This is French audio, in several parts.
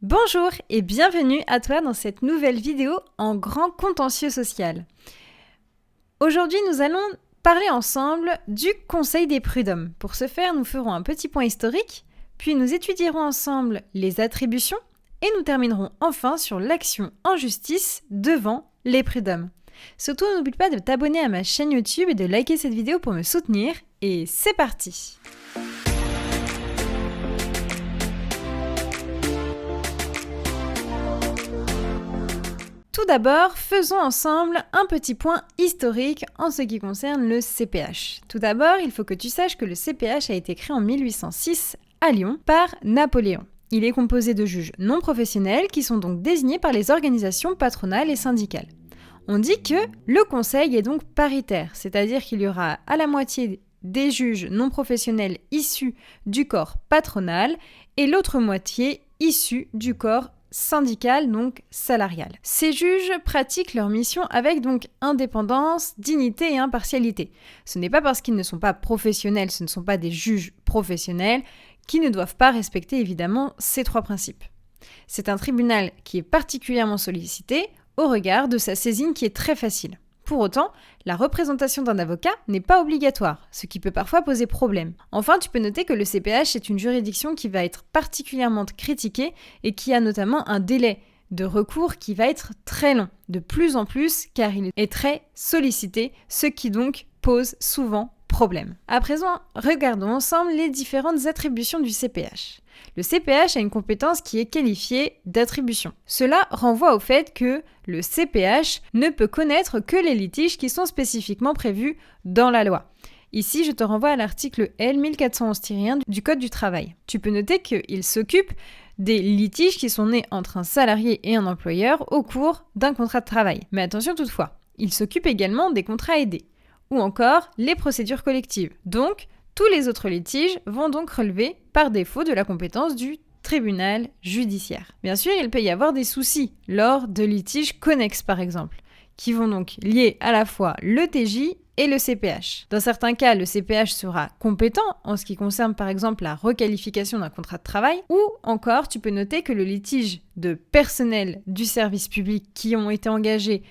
Bonjour et bienvenue à toi dans cette nouvelle vidéo en grand contentieux social. Aujourd'hui, nous allons parler ensemble du Conseil des prud'hommes. Pour ce faire, nous ferons un petit point historique, puis nous étudierons ensemble les attributions et nous terminerons enfin sur l'action en justice devant les prud'hommes. Surtout, n'oublie pas de t'abonner à ma chaîne YouTube et de liker cette vidéo pour me soutenir. Et c'est parti! Tout d'abord, faisons ensemble un petit point historique en ce qui concerne le CPH. Tout d'abord, il faut que tu saches que le CPH a été créé en 1806 à Lyon par Napoléon. Il est composé de juges non professionnels qui sont donc désignés par les organisations patronales et syndicales. On dit que le conseil est donc paritaire, c'est-à-dire qu'il y aura à la moitié des juges non professionnels issus du corps patronal et l'autre moitié issus du corps syndical, donc salarial. Ces juges pratiquent leur mission avec donc indépendance, dignité et impartialité. Ce n'est pas parce qu'ils ne sont pas professionnels, ce ne sont pas des juges professionnels, qui ne doivent pas respecter évidemment ces trois principes. C'est un tribunal qui est particulièrement sollicité au regard de sa saisine qui est très facile. Pour autant, la représentation d'un avocat n'est pas obligatoire, ce qui peut parfois poser problème. Enfin, tu peux noter que le CPH est une juridiction qui va être particulièrement critiquée et qui a notamment un délai de recours qui va être très long, de plus en plus, car il est très sollicité, ce qui donc pose souvent problème. À présent, regardons ensemble les différentes attributions du CPH. Le CPH a une compétence qui est qualifiée d'attribution. Cela renvoie au fait que le CPH ne peut connaître que les litiges qui sont spécifiquement prévus dans la loi. Ici, je te renvoie à l'article L 1411-1 du Code du travail. Tu peux noter qu'il s'occupe des litiges qui sont nés entre un salarié et un employeur au cours d'un contrat de travail. Mais attention toutefois, il s'occupe également des contrats aidés ou encore les procédures collectives. Donc, tous les autres litiges vont donc relever par défaut de la compétence du tribunal judiciaire. Bien sûr, il peut y avoir des soucis lors de litiges connexes par exemple, qui vont donc lier à la fois le TJ et le CPH. Dans certains cas, le CPH sera compétent en ce qui concerne par exemple la requalification d'un contrat de travail, ou encore tu peux noter que le litige de personnel du service public qui ont été engagés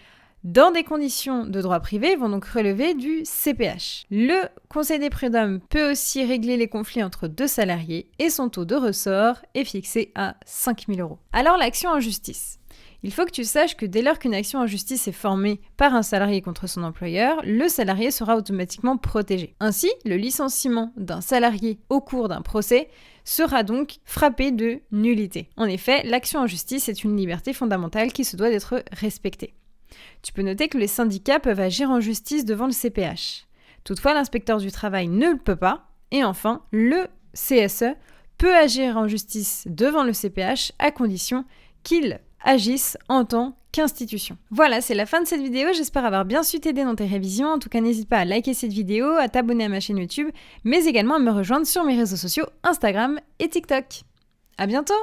dans des conditions de droit privé vont donc relever du CPH. Le Conseil des prud'hommes peut aussi régler les conflits entre deux salariés et son taux de ressort est fixé à 5 000 €. Alors l'action en justice. Il faut que tu saches que dès lors qu'une action en justice est formée par un salarié contre son employeur, le salarié sera automatiquement protégé. Ainsi, le licenciement d'un salarié au cours d'un procès sera donc frappé de nullité. En effet, l'action en justice est une liberté fondamentale qui se doit d'être respectée. Tu peux noter que les syndicats peuvent agir en justice devant le CPH. Toutefois, l'inspecteur du travail ne le peut pas. Et enfin, le CSE peut agir en justice devant le CPH à condition qu'il agisse en tant qu'institution. Voilà, c'est la fin de cette vidéo. J'espère avoir bien su t'aider dans tes révisions. En tout cas, n'hésite pas à liker cette vidéo, à t'abonner à ma chaîne YouTube, mais également à me rejoindre sur mes réseaux sociaux Instagram et TikTok. À bientôt!